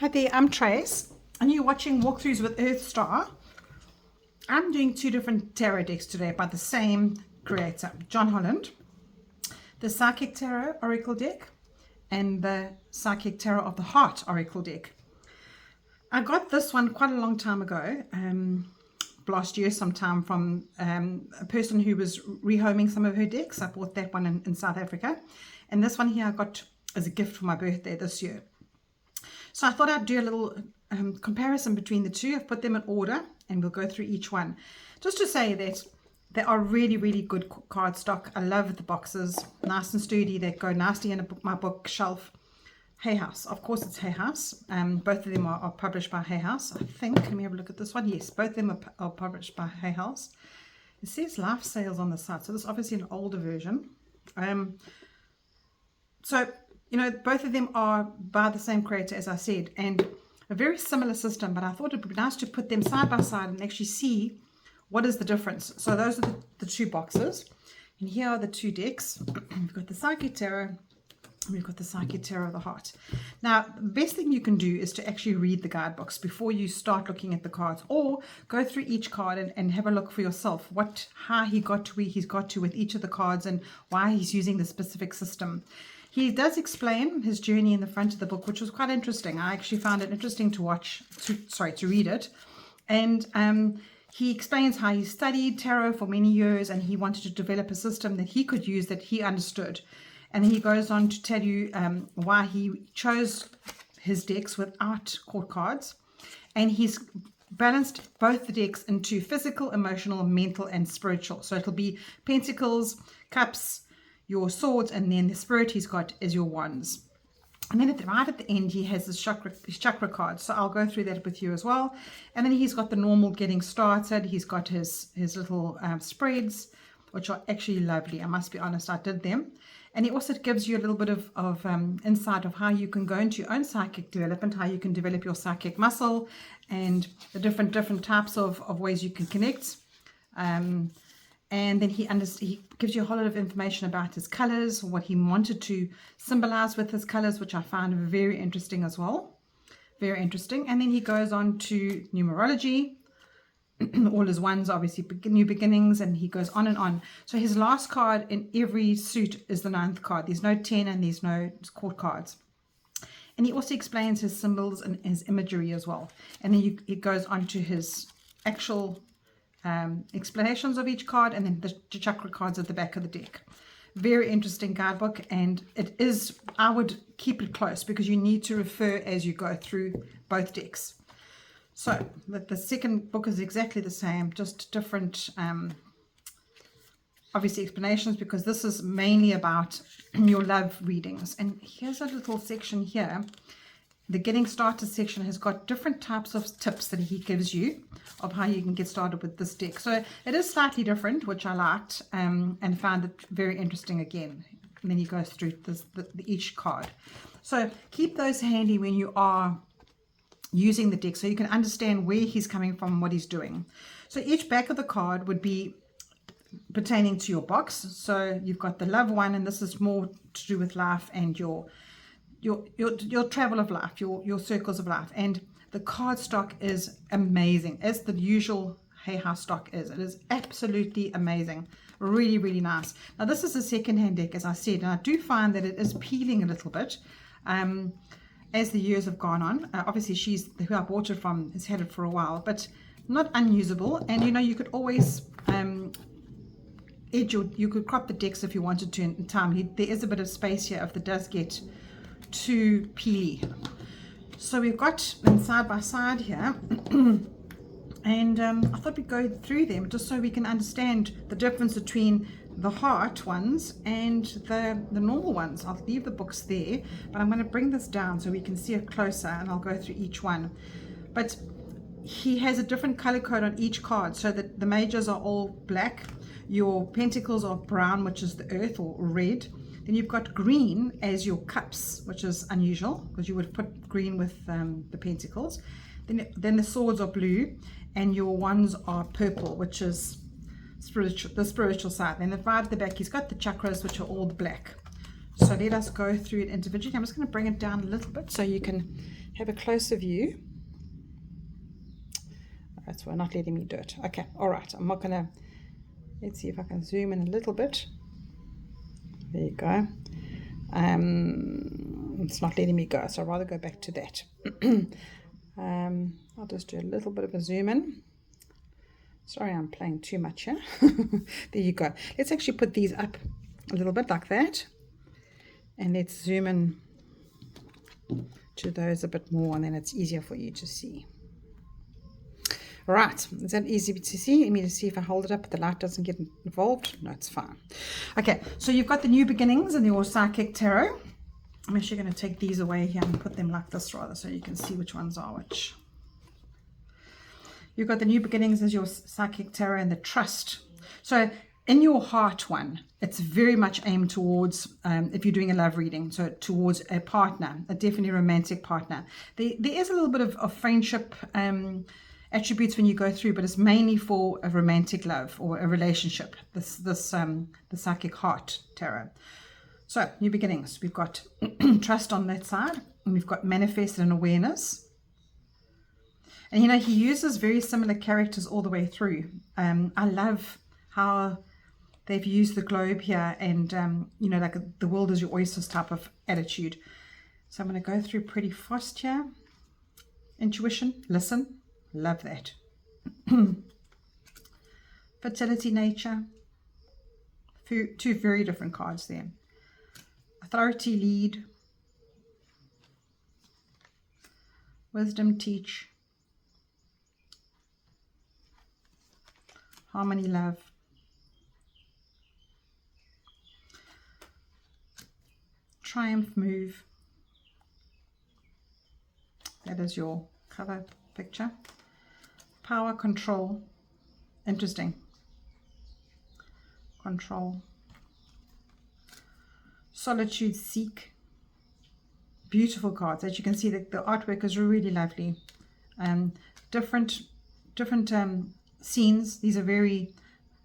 Hi there, I'm Trace, and you're watching Walkthroughs with Earth Star. I'm doing two different tarot decks today by the same creator, John Holland. The Psychic Tarot Oracle deck and the Psychic Tarot of the Heart Oracle deck. I got this one quite a long time ago, last year sometime, from a person who was rehoming some of her decks. I bought that one in South Africa, and this one here I got as a gift for my birthday this year. So I thought I'd do a little comparison between the two. I've put them in order and we'll go through each one. Just to say that they are really, really good cardstock. I love the boxes, nice and sturdy. They go nicely in my bookshelf. Hay House, of course it's Hay House. Both of them are published by Hay House, I think. Let me have a look at this one. Yes, both of them are published by Hay House. It says life sales on the side, so this is obviously an older version. So, you know, both of them are by the same creator, as I said, and a very similar system, but I thought it would be nice to put them side by side and actually see what is the difference. So those are the two boxes, and here are the two decks. We've got the Psychic Tarot, and we've got the Psychic Tarot of the Heart. Now, the best thing you can do is to actually read the guidebooks before you start looking at the cards, or go through each card and have a look for yourself, how he got to where he's got to with each of the cards and why he's using the specific system. He does explain his journey in the front of the book, which was quite interesting. I actually found it interesting to read it. And he explains how he studied tarot for many years and he wanted to develop a system that he could use, that he understood. And he goes on to tell you why he chose his decks without court cards. And he's balanced both the decks into physical, emotional, mental, and spiritual. So it'll be pentacles, cups, your swords, and then the spirit he's got is your wands. And then right at the end, he has his chakra card. So I'll go through that with you as well. And then he's got the normal getting started. He's got his little spreads, which are actually lovely. I must be honest, I did them. And he also gives you a little bit of insight of how you can go into your own psychic development, how you can develop your psychic muscle, and the different types of ways you can connect. And then he gives you a whole lot of information about his colors, what he wanted to symbolize with his colors, which I found very interesting as well. Very interesting. And then he goes on to numerology. All his ones, obviously, new beginnings, and he goes on and on. So his last card in every suit is the 9th card. There's no 10 and there's no court cards. And he also explains his symbols and his imagery as well. And then it goes on to his actual explanations of each card, and then the chakra cards at the back of the deck. Very interesting guidebook, and I would keep it close because you need to refer as you go through both decks. So the second book is exactly the same, just different obviously explanations, because this is mainly about your love readings. And here's a little section here. The getting started section has got different types of tips that he gives you of how you can get started with this deck. So it is slightly different, which I liked, and found it very interesting again. And then he goes through each card. So keep those handy when you are using the deck, so you can understand where he's coming from, what he's doing. So each back of the card would be pertaining to your box. So you've got the love one, and this is more to do with life and your travel of life, your circles of life. And the card stock is amazing, as the usual Hay House stock is. It is absolutely amazing, really, really nice. Now this is a second-hand deck, as I said, and I do find that it is peeling a little bit as the years have gone on. Obviously who I bought it from has had it for a while, but not unusable. And you know, you could always you could crop the decks if you wanted to in time. There is a bit of space here if it does get too peely. So we've got them side by side here, and I thought we'd go through them just so we can understand the difference between the heart ones and the normal ones. I'll leave the books there, but I'm going to bring this down so we can see it closer, and I'll go through each one. But he has a different color code on each card, so that the majors are all black, your pentacles are brown, which is the earth, or red. Then you've got green as your cups, which is unusual because you would put green with the pentacles. Then the swords are blue, and your wands are purple, which is the spiritual side. Then right at the back, he's got the chakras, which are all black. So let us go through it individually. I'm just going to bring it down a little bit so you can have a closer view. That's why not letting me do it. Okay, all right. I'm not gonna. Let's see if I can zoom in a little bit. There you go. It's not letting me go, so I'd rather go back to that. I'll just do a little bit of a zoom in. Sorry, I'm playing too much here. There you go. Let's actually put these up a little bit like that. And let's zoom in to those a bit more, and then it's easier for you to see. Right, is that easy to see? Let me just see if I hold it up, the light doesn't get involved. No, it's fine. Okay, so you've got the new beginnings in your Psychic Tarot. I'm actually going to take these away here and put them like this rather, so you can see which ones are which. You've got the new beginnings as your Psychic Tarot and the trust. So in your heart one, it's very much aimed towards, if you're doing a love reading, so towards a partner, a definitely romantic partner. There is a little bit of friendship attributes when you go through, but it's mainly for a romantic love or a relationship, the Psychic Heart Tarot. So, new beginnings. We've got trust on that side, and we've got manifested and awareness. And, you know, he uses very similar characters all the way through. I love how they've used the globe here and, you know, like the world is your oysters type of attitude. So I'm going to go through pretty fast here. Intuition, listen. Love that. Fertility, nature. Two very different cards there. Authority, lead. Wisdom, teach. Harmony, love. Triumph, move. That is your cover picture. Power, control. Interesting. Control. Solitude, seek. Beautiful cards. As you can see, the artwork is really lovely. Different scenes. These are very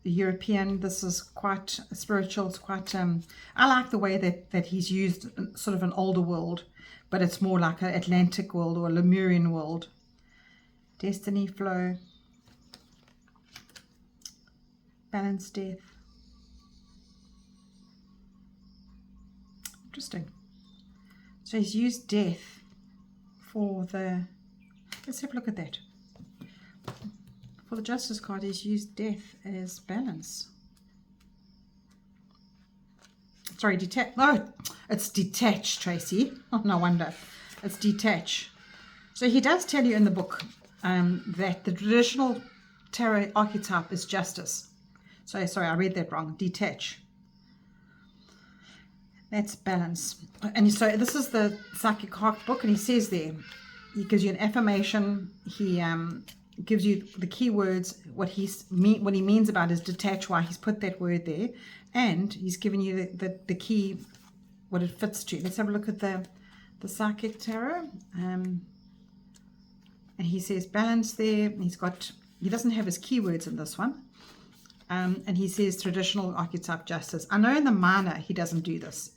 European. This is quite spiritual. It's quite. I like the way that he's used sort of an older world, but it's more like an Atlantic world or a Lemurian world. Destiny, flow, balance, death. Interesting. So he's used death for the, let's have a look at that. For the Justice card, he's used death as balance. Sorry, detach. No, it's detach, Tracy. Oh, no wonder. It's detach. So he does tell you in the book that the traditional tarot archetype is justice. So sorry, I read that wrong. Detach. That's balance. And so this is the Psychic Heart book, and he says there, he gives you an affirmation. He gives you the key words, what he means about is detach, why he's put that word there, and he's given you the key, what it fits to. Let's have a look at the Psychic Tarot. And he says balance there. He doesn't have his keywords in this one. And he says traditional archetype justice. I know in the minor he doesn't do this.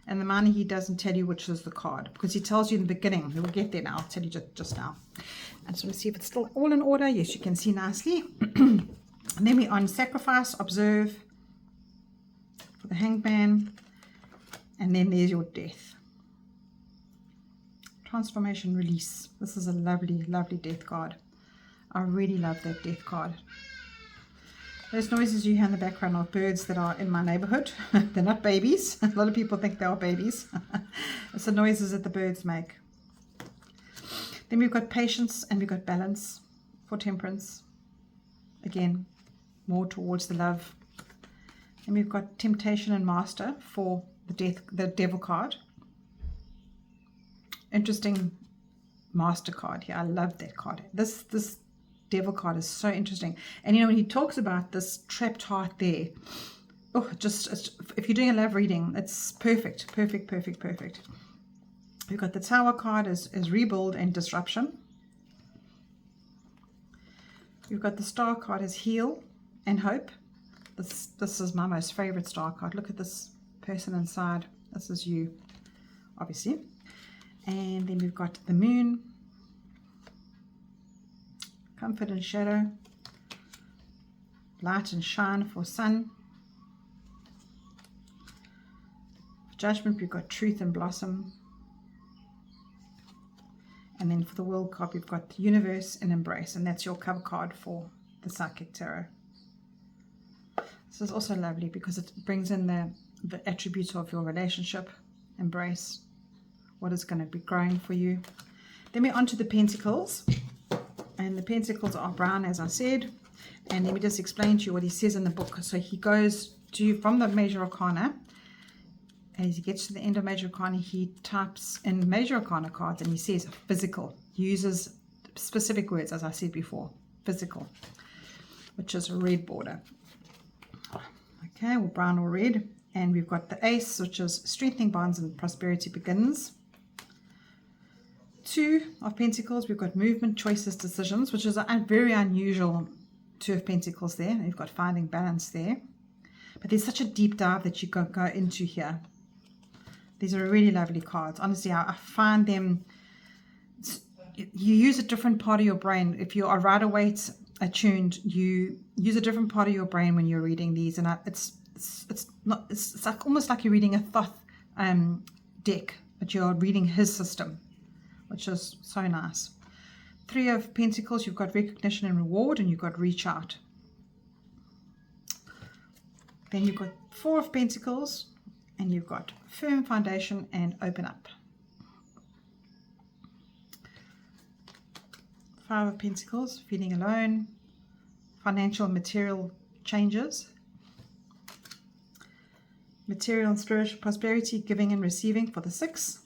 In the minor he doesn't tell you which is the card, because he tells you in the beginning. We'll get there now. I'll tell you just now. I just want to see if it's still all in order. Yes, you can see nicely. And then we're on sacrifice, observe, for the hangman. And then there's your death. Transformation, release. This is a lovely, lovely death card. I really love that death card. Those noises you hear in the background are birds that are in my neighborhood. They're not babies. A lot of people think they are babies. It's the noises that the birds make. Then we've got patience and we've got balance for temperance. Again, more towards the love. And we've got temptation and master for the devil card. Interesting master card here. I love that card. This devil card is so interesting. And you know, when he talks about this trapped heart there, oh, if you're doing a love reading, it's perfect. We've got the Tower card as rebuild and disruption. We've got the Star card as heal and hope. This is my most favorite Star card. Look at this person inside. This is you, obviously. And then we've got the Moon Comfort and shadow. Light and shine for sun. Judgment, we've got truth and blossom. And then for the world card, we've got the universe and embrace. And that's your cover card for the Psychic Tarot. This is also lovely because it brings in the attributes of your relationship. Embrace what is going to be growing for you. Then we're on to the Pentacles. And the Pentacles are brown, as I said. And let me just explain to you what he says in the book. So he goes to from the Major Arcana. As he gets to the end of Major Arcana, he types in Major Arcana cards and he says physical. He uses specific words, as I said before. Physical, which is a red border. Okay, or brown or red. And we've got the Ace, which is strengthening bonds and prosperity begins. 2 of Pentacles, we've got movement, choices, decisions, which is a very unusual 2 of Pentacles there. You've got finding balance there. But there's such a deep dive that you can go into here. These are really lovely cards. Honestly, I find them, you use a different part of your brain. If you are Rider-Waite attuned, you use a different part of your brain when you're reading these. And it's like almost like you're reading a Thoth deck, but you're reading his system, which is so nice. 3 of Pentacles, you've got recognition and reward, and you've got reach out. Then you've got 4 of Pentacles, and you've got firm foundation and open up. 5 of Pentacles, feeling alone, financial and material changes. Material and spiritual prosperity, giving and receiving for the 6.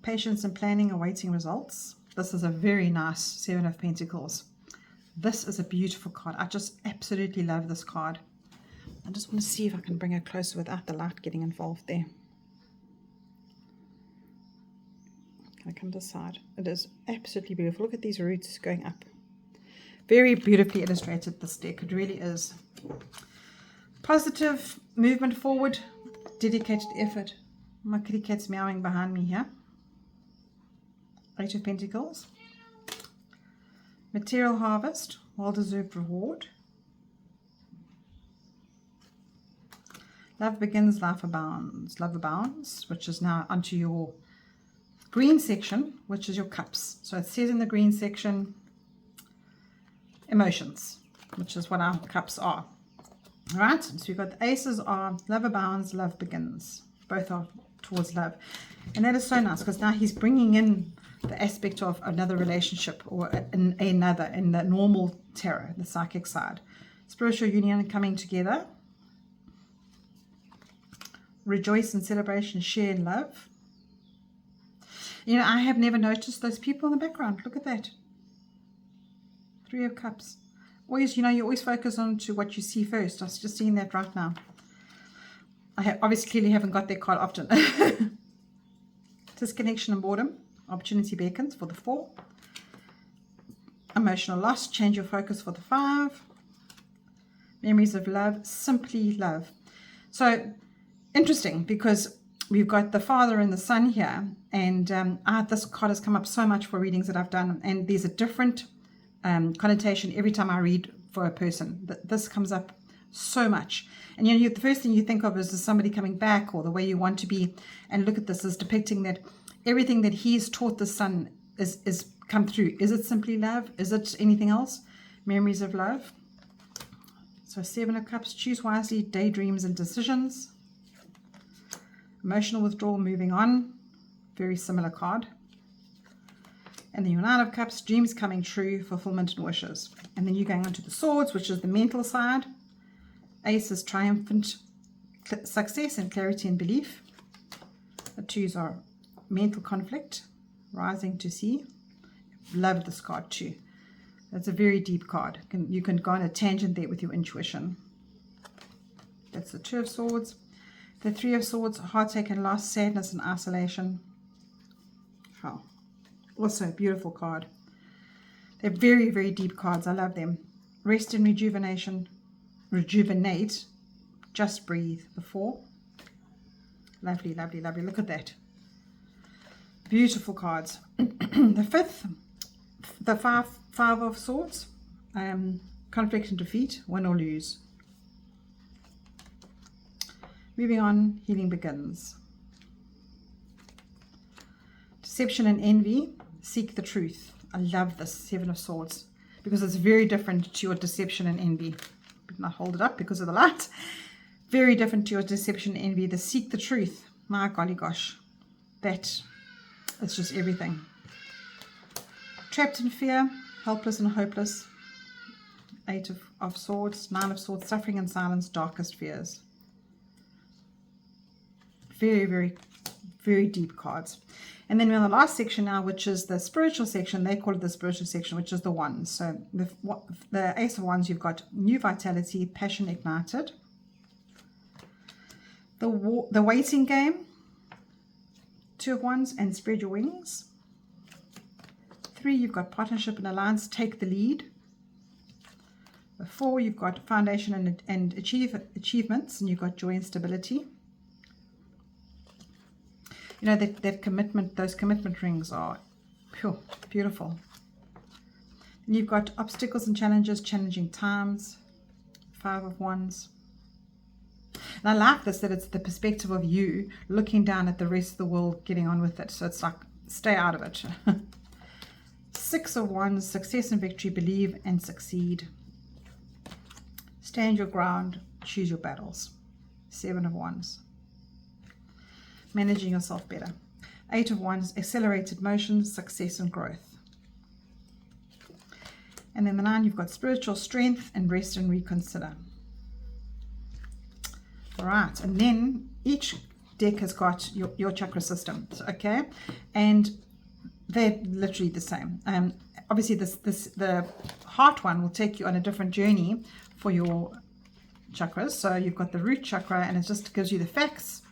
Patience and planning, awaiting results. This is a very nice 7 of Pentacles. This is a beautiful card. I just absolutely love this card. I just want to see if I can bring it closer without the light getting involved there. Can I come to the side? It is absolutely beautiful. Look at these roots going up. Very beautifully illustrated, this deck. It really is. Positive movement forward. Dedicated effort. My kitty cat's meowing behind me here. 8 of Pentacles. Material harvest. Well-deserved reward. Love begins, life abounds. Love abounds, which is now onto your green section, which is your cups. So it says in the green section, emotions, which is what our cups are. All right, so we've got the aces are love abounds, love begins. Both are towards love. And that is so nice because now he's bringing in the aspect of another relationship or another in the normal tarot, the psychic side. Spiritual union coming together. Rejoice in celebration, share in love. You know, I have never noticed those people in the background. Look at that. 3 of Cups. Always, you know, you always focus on to what you see first. I was just seeing that right now. I obviously clearly haven't got that card often. Disconnection and boredom. Opportunity beckons for the 4. Emotional loss. Change your focus for the 5. Memories of love. Simply love. So interesting because we've got the Father and the Son here, and this card has come up so much for readings that I've done, and there's a different connotation every time I read for a person. This comes up so much, and you know, the first thing you think of is somebody coming back or the way you want to be. And look at this, is depicting that everything that he's taught the Son is come through. Is it simply love? Is it anything else? Memories of love. So 7 of Cups, choose wisely, daydreams and decisions. Emotional withdrawal, moving on. Very similar card. And then your 9 of Cups, dreams coming true, fulfillment and wishes. And then you're going on to the Swords, which is the mental side. Ace is triumphant success and clarity and belief. The 2s are mental conflict, rising to see. Love this card too. That's a very deep card. You can go on a tangent there with your intuition. That's the 2 of Swords. The 3 of Swords, heartache and loss, sadness and isolation. Oh, also a beautiful card. They're very, very deep cards. I love them. Rest and rejuvenation. Rejuvenate. Just breathe. The 4. Lovely, lovely, lovely. Look at that. Beautiful cards. The the five of swords, conflict and defeat, win or lose. Moving on, healing begins. Deception and envy, seek the truth. I love this, Seven of Swords, because it's very different to your deception and envy. But I hold it up because of the light. Very different to your deception and envy. The seek the truth. My golly gosh. That is just everything. Trapped in fear, helpless and hopeless. Eight of Swords, Nine of Swords, suffering in silence, darkest fears. Very, very, very deep cards. And then we're on the last section now, which is the spiritual section. They call it the spiritual section, which is the wands. So the Ace of Wands, you've got new vitality, passion ignited. The waiting game, Two of Wands, and spread your wings. 3, you've got partnership and alliance, take the lead. The 4, you've got foundation and achievements, and you've got joy and stability. You know, that commitment, those commitment rings are pure, beautiful. And you've got obstacles and challenges, challenging times, 5 of Wands. And I like this, that it's the perspective of you looking down at the rest of the world, getting on with it. So it's like, stay out of it. 6 of Wands, success and victory, believe and succeed. Stand your ground, choose your battles. 7 of Wands. Managing yourself better. 8 of Wands, accelerated motion, success and growth. And then the 9, you've got spiritual strength and rest and reconsider. All right, and then each deck has got your chakra system, okay? And they're literally the same. Obviously, the heart one will take you on a different journey for your chakras. So you've got the root chakra, and it just gives you the facts.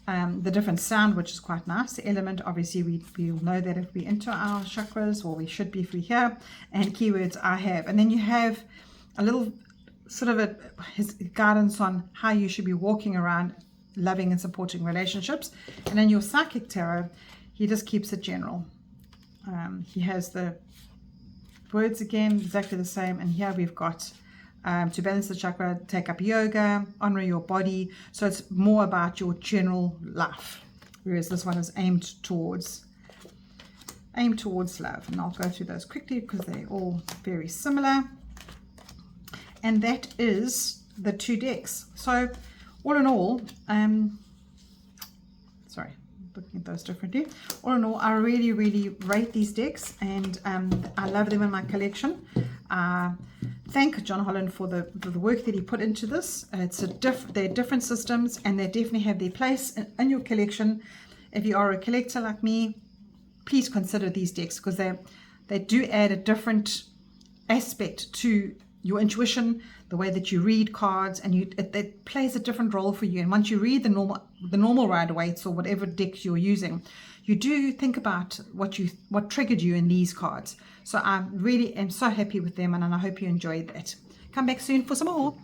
The different sound, which is quite nice. The element, obviously, we will know that if we enter our chakras, or we should be if we're here, and keywords I have. And then you have a little sort of his guidance on how you should be walking around, loving and supporting relationships. And in your psychic tarot, he just keeps it general. He has the words again, exactly the same. And here we've got to balance the chakra, take up yoga, honor your body. So it's more about your general life, whereas this one is aimed towards love. And I'll go through those quickly because they're all very similar. And that is the 2 decks. So all in all, sorry, looking at those differently. All in all, I really, really rate these decks, and I love them in my collection. Thank John Holland for the work that he put into this. They're different systems, and they definitely have their place in your collection. If you are a collector like me, please consider these decks, because they do add a different aspect to your intuition, the way that you read cards, and it plays a different role for you. And once you read the normal Rider-Waite's or whatever deck you're using, you do think about what triggered you in these cards. So I really am so happy with them, and I hope you enjoyed that. Come back soon for some more.